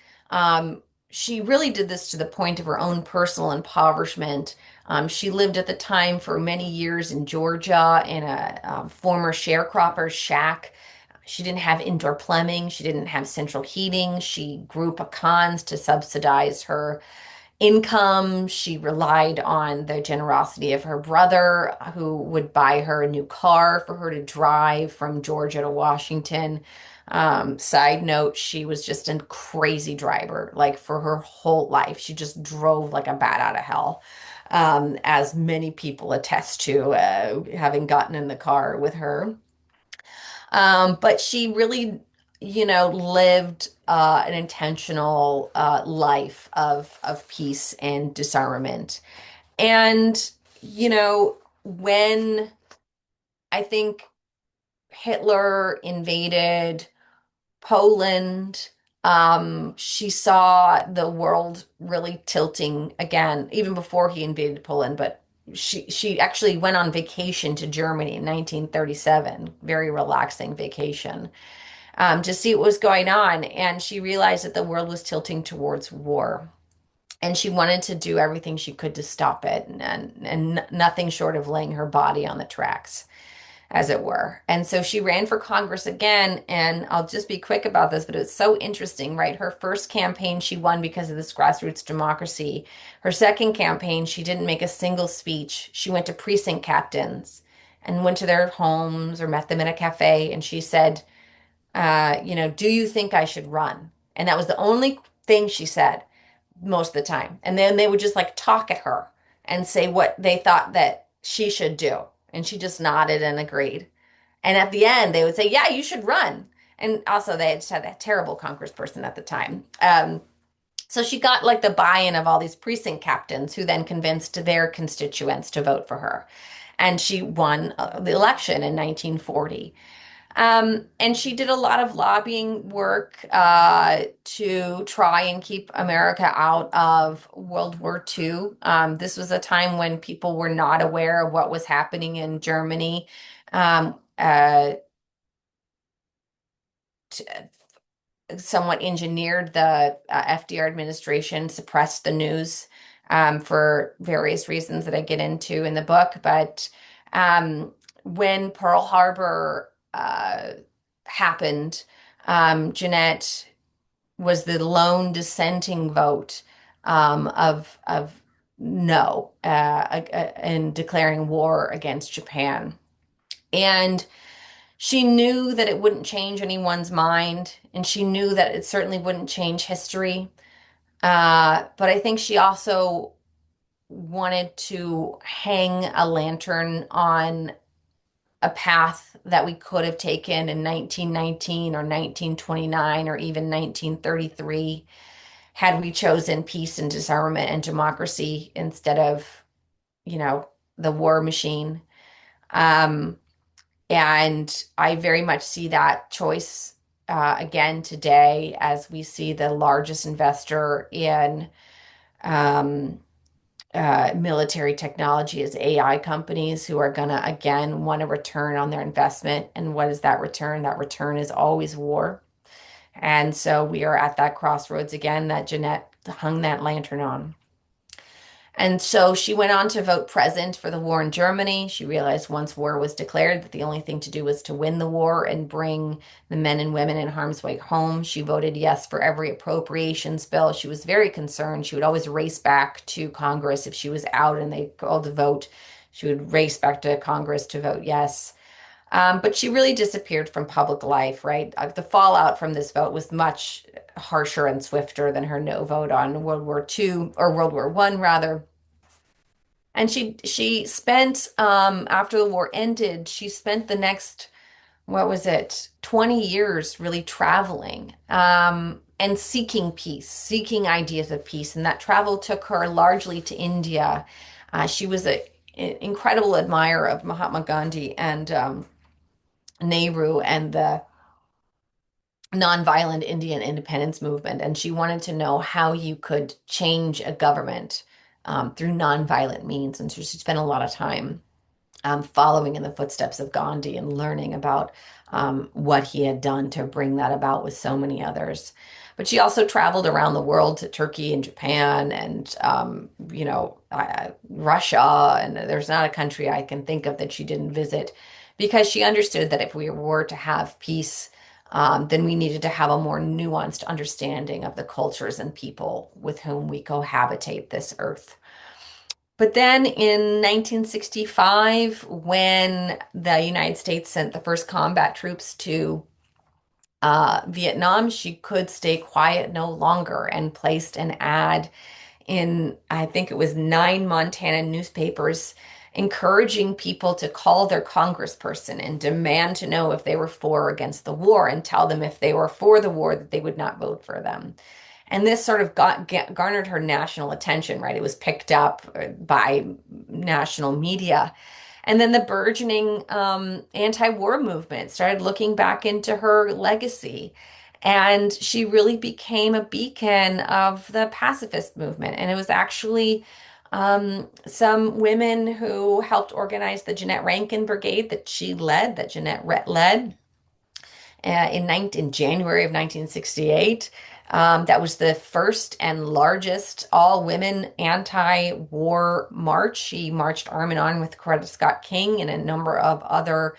she really did this to the point of her own personal impoverishment. She lived at the time for many years in Georgia in a former sharecropper's shack. She didn't have indoor plumbing. She didn't have central heating. She grew pecans to subsidize her income. She relied on the generosity of her brother, who would buy her a new car for her to drive from Georgia to Washington. Side note, she was just a crazy driver, like for her whole life. She just drove like a bat out of hell, as many people attest to, having gotten in the car with her. But she really, lived an intentional life of peace and disarmament. And, when I think Hitler invaded Poland, she saw the world really tilting again, even before he invaded Poland, but she actually went on vacation to Germany in 1937, very relaxing vacation, to see what was going on. And she realized that the world was tilting towards war. And she wanted to do everything she could to stop it, and nothing short of laying her body on the tracks, as it were. And so she ran for Congress again. And I'll just be quick about this, but it's so interesting, right? Her first campaign, she won because of this grassroots democracy. Her second campaign, she didn't make a single speech. She went to precinct captains and went to their homes or met them in a cafe. And she said, do you think I should run? And that was the only thing she said most of the time. And then they would just like talk at her and say what they thought that she should do. And she just nodded and agreed. And at the end, they would say, yeah, you should run. And also, they had had a terrible congressperson at the time. So she got like the buy-in of all these precinct captains who then convinced their constituents to vote for her. And she won the election in 1940. And she did a lot of lobbying work to try and keep America out of World War II. This was a time when people were not aware of what was happening in Germany. Um, uh, Somewhat engineered the FDR administration, suppressed the news for various reasons that I get into in the book. But when Pearl Harbor happened, Jeannette was the lone dissenting vote of no in declaring war against Japan. And she knew that it wouldn't change anyone's mind, and she knew that it certainly wouldn't change history. But I think she also wanted to hang a lantern on a path that we could have taken in 1919 or 1929 or even 1933 had we chosen peace and disarmament and democracy instead of, you know, the war machine. Um, and I very much see that choice again today as we see the largest investor in um, military technology is AI companies who are going to, again, want a return on their investment. And what is that return? That return is always war. And so we are at that crossroads again that Jeannette hung that lantern on. And so she went on to vote present for the war in Germany. She realized once war was declared that the only thing to do was to win the war and bring the men and women in harm's way home. She voted yes for every appropriations bill. She was very concerned. She would always race back to Congress if she was out and they called to vote She would race back to Congress to vote yes. But she really disappeared from public life, right? The fallout from this vote was much harsher and swifter than her no vote on World War II or World War One, rather. And she spent after the war ended, she spent the next what was it, 20 years really traveling and seeking peace, seeking ideas of peace. And that travel took her largely to India. She was an incredible admirer of Mahatma Gandhi and Nehru and the nonviolent Indian independence movement. And she wanted to know how you could change a government through nonviolent means. And so she spent a lot of time following in the footsteps of Gandhi and learning about what he had done to bring that about with so many others. But she also traveled around the world to Turkey and Japan and, Russia. And there's not a country I can think of that she didn't visit because she understood that if we were to have peace, then we needed to have a more nuanced understanding of the cultures and people with whom we cohabitate this earth. But then in 1965, when the United States sent the first combat troops to Vietnam, she could stay quiet no longer and placed an ad in, I think it was 9 Montana newspapers, encouraging people to call their congressperson and demand to know if they were for or against the war and tell them if they were for the war that they would not vote for them. And this sort of garnered her national attention, right? It was picked up by national media. And then the burgeoning anti-war movement started looking back into her legacy. And she really became a beacon of the pacifist movement. And it was actually some women who helped organize the Jeannette Rankin Brigade that she led, that Jeannette led in January of 1968. That was the first and largest all-women anti-war march. She marched arm in arm with Coretta Scott King and a number of other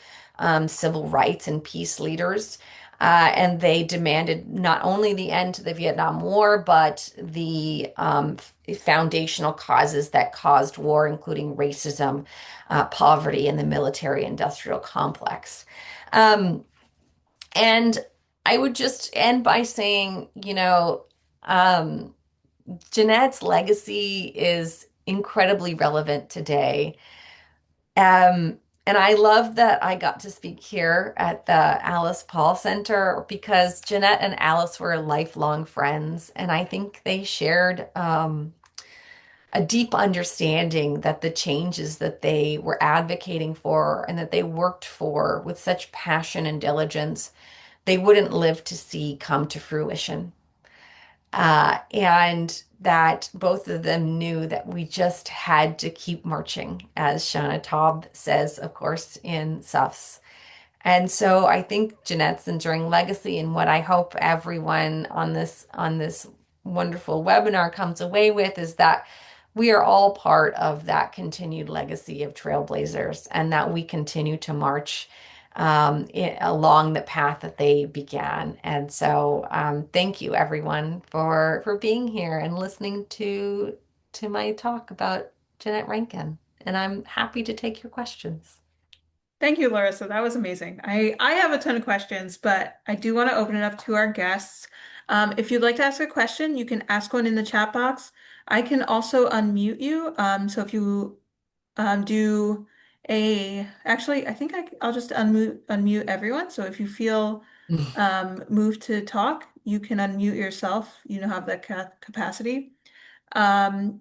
civil rights and peace leaders. And they demanded not only the end to the Vietnam War, but the foundational causes that caused war, including racism, poverty, and the military-industrial complex. Um, and I would just end by saying, um, Jeanette's legacy is incredibly relevant today. Um, and I love that I got to speak here at the Alice Paul Center because Jeanette and Alice were lifelong friends, and I think they shared a deep understanding that the changes that they were advocating for and that they worked for with such passion and diligence they wouldn't live to see come to fruition. And that both of them knew that we just had to keep marching, as Shauna Taub says, of course, in Suffs. And so I think Jeanette's enduring legacy and what I hope everyone on this wonderful webinar comes away with is that we are all part of that continued legacy of trailblazers and that we continue to march along the path that they began. And so thank you everyone for being here and listening to my talk about Jeannette Rankin. And I'm happy to take your questions. Thank you, Larissa. That was amazing. I have a ton of questions, but I do want to open it up to our guests. If you'd like to ask a question, you can ask one in the chat box. I can also unmute you. So if you do actually, I think I'll just unmute everyone. So if you feel moved to talk, you can unmute yourself. You know, have that capacity. Um,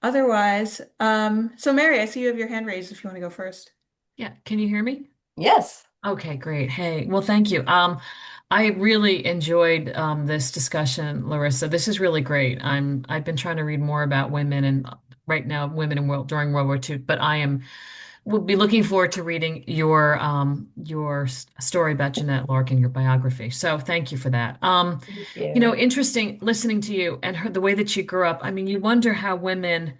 Otherwise, so Mary, I see you have your hand raised if you want to go first. Yeah, can you hear me? Yes. Okay, great. Hey, well, thank you. I really enjoyed this discussion, Larissa. This is really great. I've been trying to read more about women and right now women in world during World War II, but will be looking forward to reading your story about Jeanette Larkin, your biography. So thank you for that. Thank you. Interesting listening to you and the way that she grew up. I mean, you wonder how women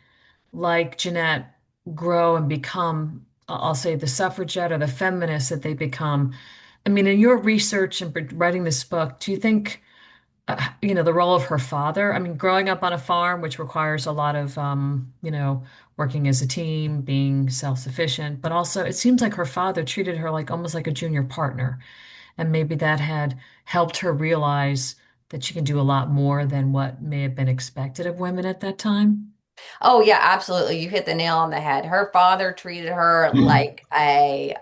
like Jeanette grow and become, I'll say, the suffragette or the feminist that they become. I mean, in your research and writing this book, do you think, the role of her father? I mean, growing up on a farm, which requires a lot of, working as a team, being self-sufficient, but also it seems like her father treated her like almost like a junior partner. And maybe that had helped her realize that she can do a lot more than what may have been expected of women at that time. Oh yeah, absolutely. You hit the nail on the head. Her father treated her like a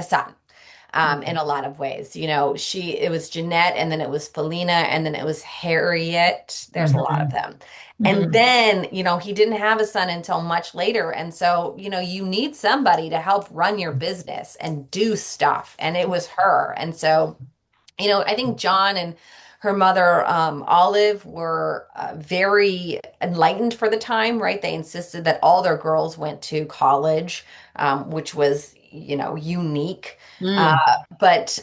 son. In a lot of ways. It was Jeanette, and then it was Felina, and then it was Harriet. There's a lot of Hmm. them. And Hmm. then, he didn't have a son until much later. And so, you need somebody to help run your business and do stuff. And it was her. And so, I think John and her mother, Olive, were very enlightened for the time, right? They insisted that all their girls went to college, which was, unique. Uh, Mm, but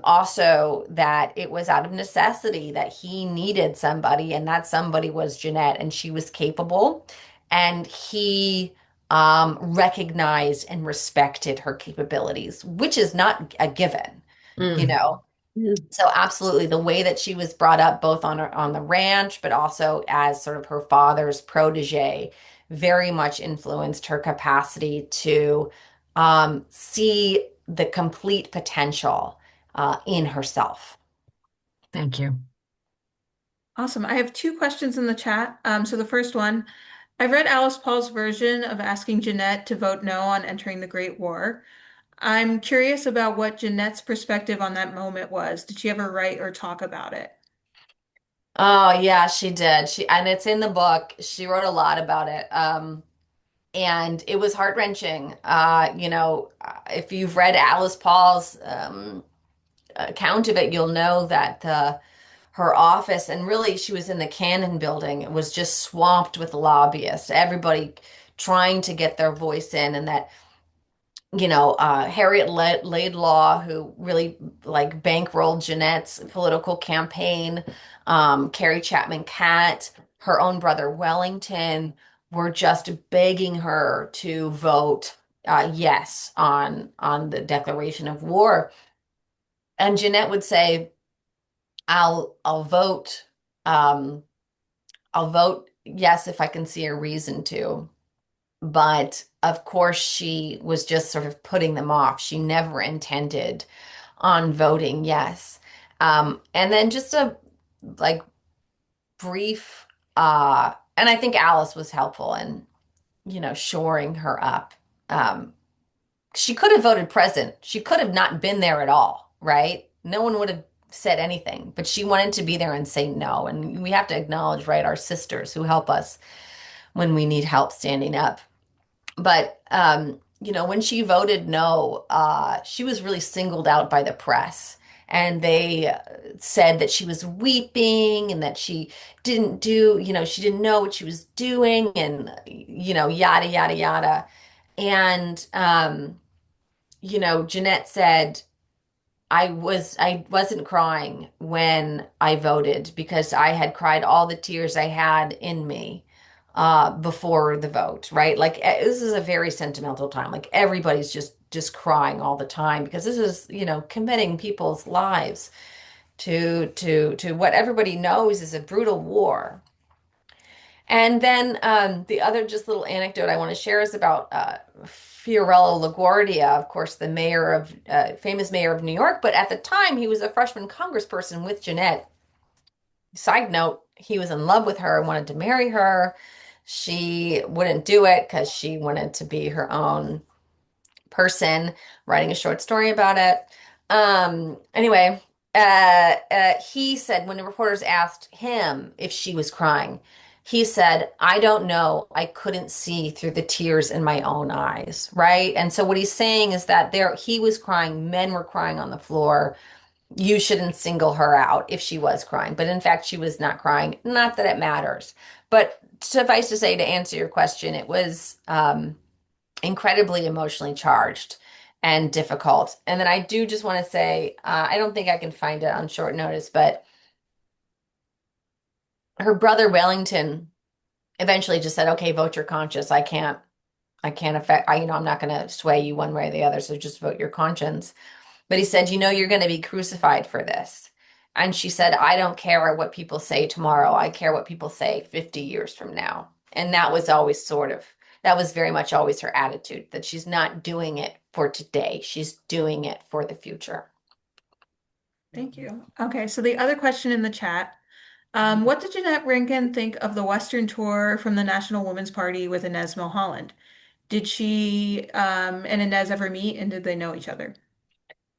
also that it was out of necessity that he needed somebody, and that somebody was Jeanette, and she was capable. And he recognized and respected her capabilities, which is not a given, you mm. know. So absolutely, the way that she was brought up, both on the ranch, but also as sort of her father's protege, very much influenced her capacity to see the complete potential in herself. Thank you. Awesome. I have two questions in the chat. So the first one, I've read Alice Paul's version of asking Jeanette to vote no on entering the Great War. I'm curious about what Jeanette's perspective on that moment was. Did she ever write or talk about it? Oh yeah, she did. And it's in the book. She wrote a lot about it. And it was heart-wrenching. If you've read Alice Paul's account of it, you'll know that her office, and really she was in the Cannon building, it was just swamped with lobbyists, everybody trying to get their voice in, and that Harriet Laidlaw, who really like bankrolled Jeanette's political campaign, Carrie Chapman Catt, her own brother Wellington, were just begging her to vote yes on the declaration of war. And Jeanette would say, I'll vote. Um, I'll vote yes if I can see a reason to. But of course, she was just sort of putting them off. She never intended on voting yes. And then just a like brief, and I think Alice was helpful in, shoring her up. Um, she could have voted present. She could have not been there at all, right? No one would have said anything, but she wanted to be there and say no. And we have to acknowledge, right, our sisters who help us when we need help standing up. But when she voted no, she was really singled out by the press. And they said that she was weeping and that she didn't do, she didn't know what she was doing and, yada, yada, yada. And, Jeanette said, I wasn't crying when I voted because I had cried all the tears I had in me before the vote, right? Like this is a very sentimental time. Like everybody's just crying all the time because this is, committing people's lives to what everybody knows is a brutal war. And then the other just little anecdote I want to share is about Fiorello LaGuardia, of course, the famous mayor of New York. But at the time, he was a freshman congressperson with Jeanette. Side note, he was in love with her and wanted to marry her. She wouldn't do it because she wanted to be her own person, writing a short story about it. Anyway, he said when the reporters asked him if she was crying, he said, I don't know. I couldn't see through the tears in my own eyes, right? And so what he's saying is that he was crying, men were crying on the floor. You shouldn't single her out if she was crying. But in fact, she was not crying. Not that it matters. But suffice to say, to answer your question, it was incredibly emotionally charged and difficult. And then I do just want to say, I don't think I can find it on short notice, but her brother Wellington eventually just said, "Okay, vote your conscience. I can't affect. I'm not going to sway you one way or the other. So just vote your conscience." But he said, "You're going to be crucified for this." And she said, "I don't care what people say tomorrow. I care what people say 50 years from now." And that was always sort of that was very much always her attitude, that she's not doing it for today. She's doing it for the future. Thank you. Okay, so the other question in the chat, what did Jeanette Rankin think of the Western tour from the National Women's Party with Inez Milholland? Did she and Inez ever meet, and did they know each other?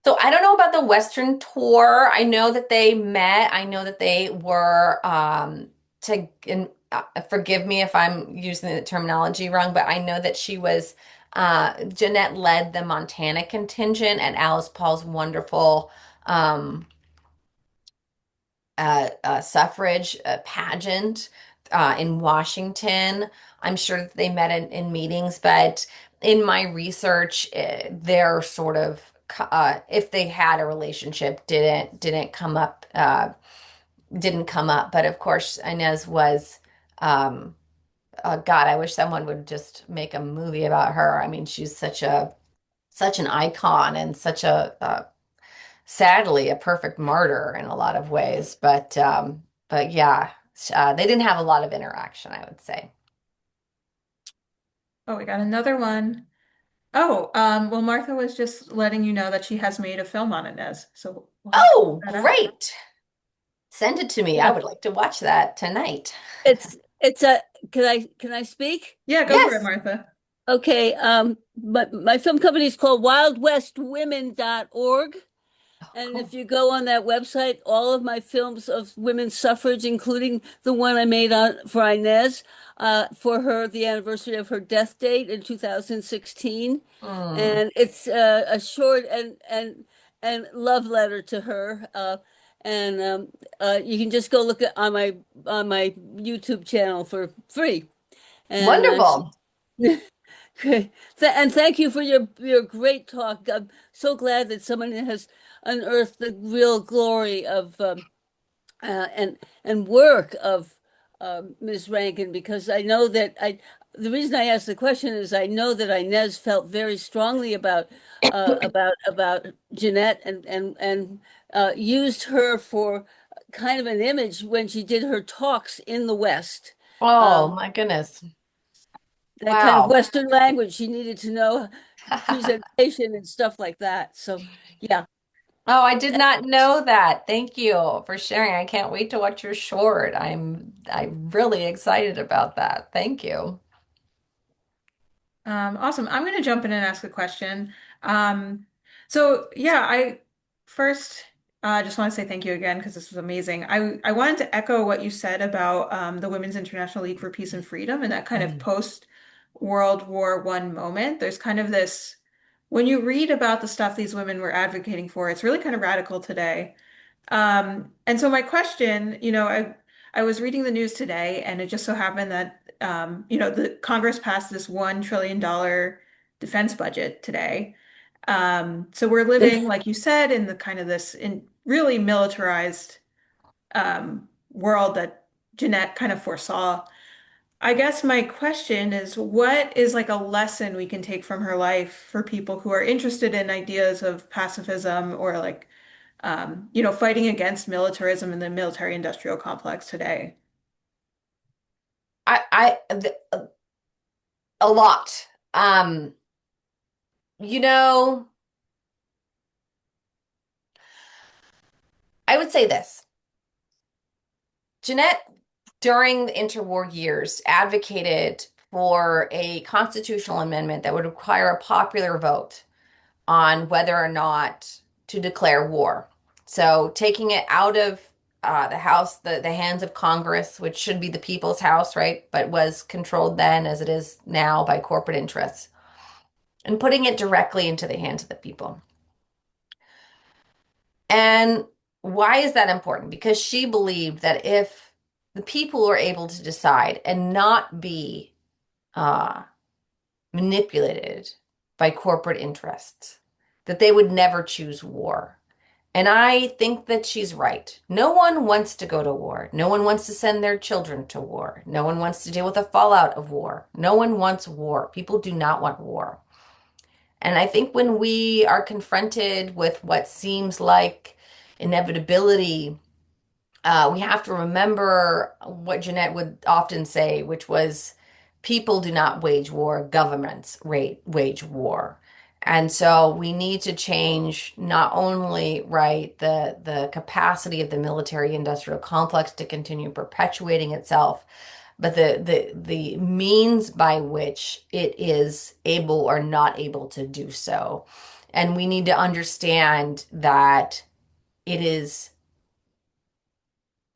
So I don't know about the Western tour. I know that they met. I know that they were forgive me if I'm using the terminology wrong, but I know that she was Jeanette led the Montana contingent at Alice Paul's wonderful um, suffrage pageant in Washington. I'm sure that they met in meetings, but in my research, they're sort of if they had a relationship, didn't come up, didn't come up. But of course, Inez was. God, I wish someone would just make a movie about her. I mean, she's such an icon and such a sadly a perfect martyr in a lot of ways. But yeah, they didn't have a lot of interaction, I would say. Oh, we got another one. Oh, well, Martha was just letting you know that she has made a film on Inez, so we'll have to Oh, check that out. great. Send it to me. I Yeah, would like to watch that tonight. it's a can I speak? Yeah, go for it, Yes. Martha. Okay, my film company is called wildwestwomen.org. Oh, And if cool. you go on that website, all of my films of women's suffrage, including the one I made for Inez, for her, the anniversary of her death date in 2016. Mm. And it's a short and love letter to her. And You can just go look at on my YouTube channel for free. And Wonderful. Okay. And thank you for your great talk. I'm so glad that someone has unearthed the real glory of and work of Ms. Rankin, because I know that I the reason I asked the question is I know that Inez felt very strongly about Jeanette and used her for kind of an image when she did her talks in the West. Oh Um, my goodness. that kind of Wow. Western language she needed to know, presentation and stuff like that. So yeah. Oh, I did not know that. Thank you for sharing. I can't wait to watch your short. I'm really excited about that. Thank you. Awesome. I'm going to jump in and ask a question. Um, so yeah, I first just want to say thank you again because this was amazing. I wanted to echo what you said about the Women's International League for Peace and Freedom and that kind of Mm. post World War One moment. There's kind of this when you read about the stuff these women were advocating for, it's really kind of radical today. And so my question, I was reading the news today, and it just so happened that the Congress passed this $1 trillion defense budget today. So we're living, like you said, in the kind of this in really militarized world that Jeanette kind of foresaw. I guess my question is, what is like a lesson we can take from her life for people who are interested in ideas of pacifism or like fighting against militarism in the military industrial complex today. A lot. You know, I would say this. Jeanette, during the interwar years, advocated for a constitutional amendment that would require a popular vote on whether or not to declare war. So taking it out of the House, the hands of Congress, which should be the people's house, right? But was controlled then as it is now by corporate interests, and putting it directly into the hands of the people. And why is that important? Because she believed that if the people were able to decide and not be uh, manipulated by corporate interests, that they would never choose war. And I think that she's right. No one wants to go to war. No one wants to send their children to war. No one wants to deal with the fallout of war. No one wants war. People do not want war. And I think when we are confronted with what seems like inevitability, we have to remember what Jeanette would often say, which was people do not wage war, governments wage war. And so we need to change not only, right, the capacity of the military industrial complex to continue perpetuating itself, but the means by which it is able or not able to do so. And we need to understand that it is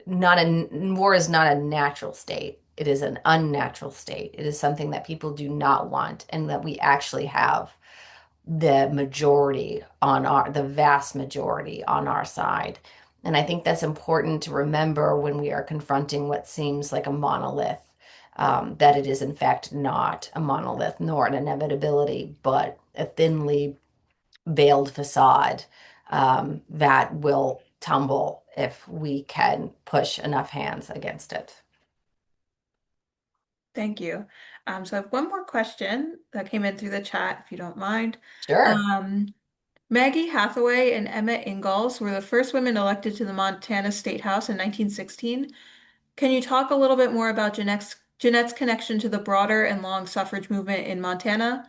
not a war is not a natural state. It is an unnatural state. It is something that people do not want, and that we actually have the vast majority on our side. And I think that's important to remember when we are confronting what seems like a monolith, that it is in fact not a monolith nor an inevitability, but a thinly veiled facade that will tumble if we can push enough hands against it. Thank you. So I have one more question that came in through the chat, if you don't mind. Sure. Um, Maggie Hathaway and Emma Ingalls were the first women elected to the Montana State House in 1916. Can you talk a little bit more about Jeanette's connection to the broader and long suffrage movement in Montana?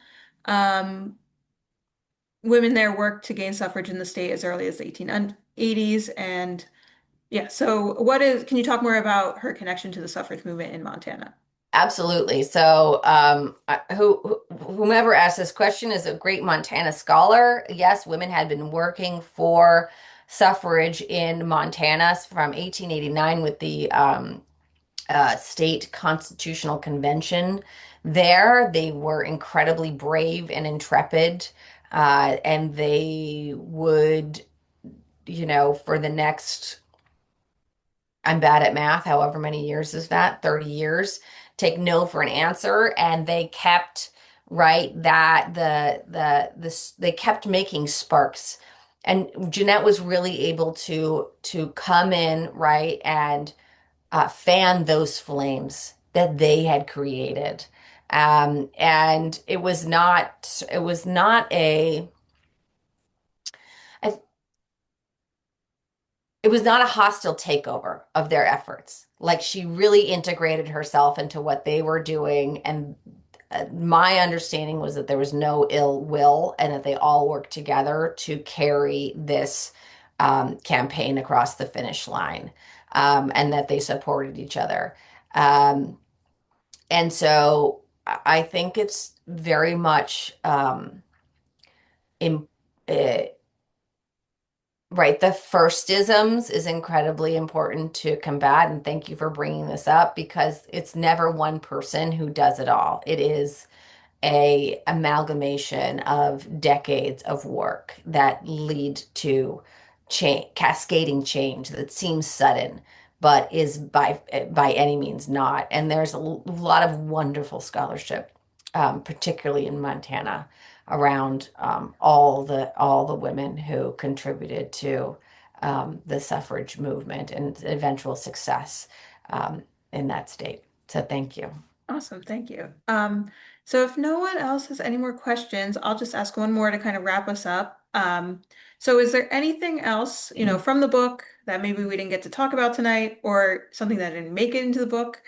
Women there worked to gain suffrage in the state as early as the 1880s. And yeah, so can you talk more about her connection to the suffrage movement in Montana? Absolutely. So, whomever asked this question is a great Montana scholar. Yes, women had been working for suffrage in Montana from 1889 with the state constitutional convention. There, they were incredibly brave and intrepid, and they would, for the next, I'm bad at math, however many years is that? 30 years, take no for an answer. And they kept, right, that they kept making sparks. And Jeanette was really able to come in, right, and fan those flames that they had created. And a it was not a hostile takeover of their efforts. Like, she really integrated herself into what they were doing. And my understanding was that there was no ill will and that they all worked together to carry this campaign across the finish line, and that they supported each other. Um, and so I think it's very much in, uh, right. The firstisms is incredibly important to combat. And thank you for bringing this up, because it's never one person who does it all. It is a amalgamation of decades of work that lead to cascading change that seems sudden, but is by any means not. And there's a lot of wonderful scholarship, particularly in Montana, around all the women who contributed to the suffrage movement and eventual success in that state. So thank you. Awesome, thank you. So if no one else has any more questions, I'll just ask one more to kind of wrap us up. So is there anything else, from the book that maybe we didn't get to talk about tonight, or something that didn't make it into the book,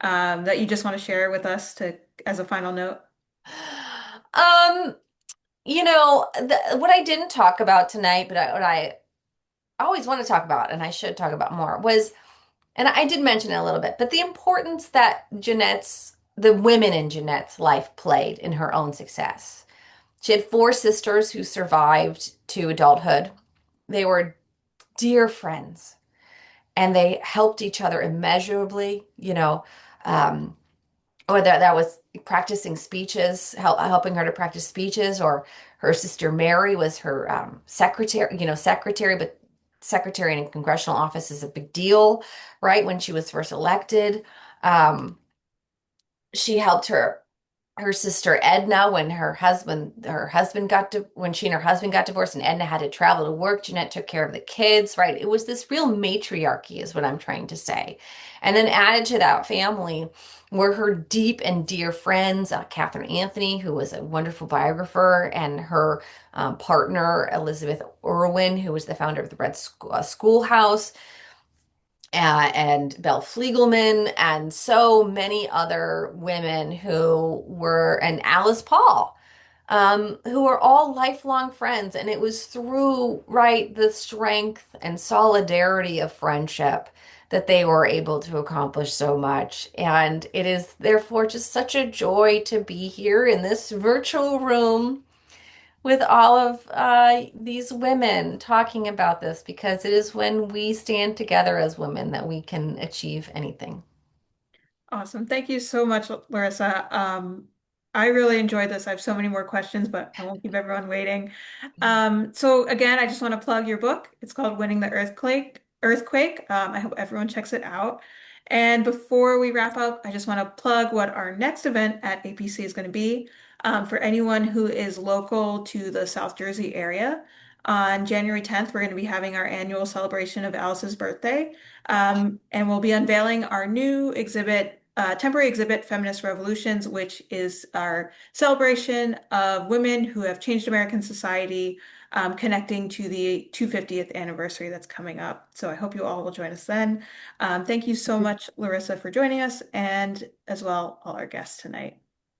that you just want to share with us as a final note? Um, what I didn't talk about tonight, but what I always want to talk about, and I should talk about more, was, and I did mention it a little bit, but the importance that the women in Jeanette's life played in her own success. She had four sisters who survived to adulthood. They were dear friends, and they helped each other immeasurably, whether that was practicing speeches, helping her to practice speeches, or her sister Mary was her secretary, but secretary in a congressional office is a big deal, right? When she was first elected, she helped her sister Edna when when she and her husband got divorced and Edna had to travel to work. Jeanette took care of the kids, right? It was this real matriarchy, is what I'm trying to say. And then added to that family were her deep and dear friends, Catherine Anthony, who was a wonderful biographer, and her partner, Elizabeth Irwin, who was the founder of the Red Schoolhouse. and Belle Fliegelman, and so many other women who were, and Alice Paul, who are all lifelong friends. And it was through, right, the strength and solidarity of friendship that they were able to accomplish so much. And it is therefore just such a joy to be here in this virtual room with all of these women talking about this, because it is when we stand together as women that we can achieve anything. Awesome. Thank you so much, Larissa. I really enjoyed this. I have so many more questions, but I won't keep everyone waiting. So again, I just want to plug your book. It's called Winning the Earthquake. Earthquake. I hope everyone checks it out. And before we wrap up, I just want to plug what our next event at APC is going to be. For anyone who is local to the South Jersey area, on January 10th, we're going to be having our annual celebration of Alice's birthday. And we'll be unveiling our new exhibit, temporary exhibit, Feminist Revolutions, which is our celebration of women who have changed American society, connecting to the 250th anniversary that's coming up. So I hope you all will join us then. Thank you so much, Larissa, for joining us, and as well, all our guests tonight.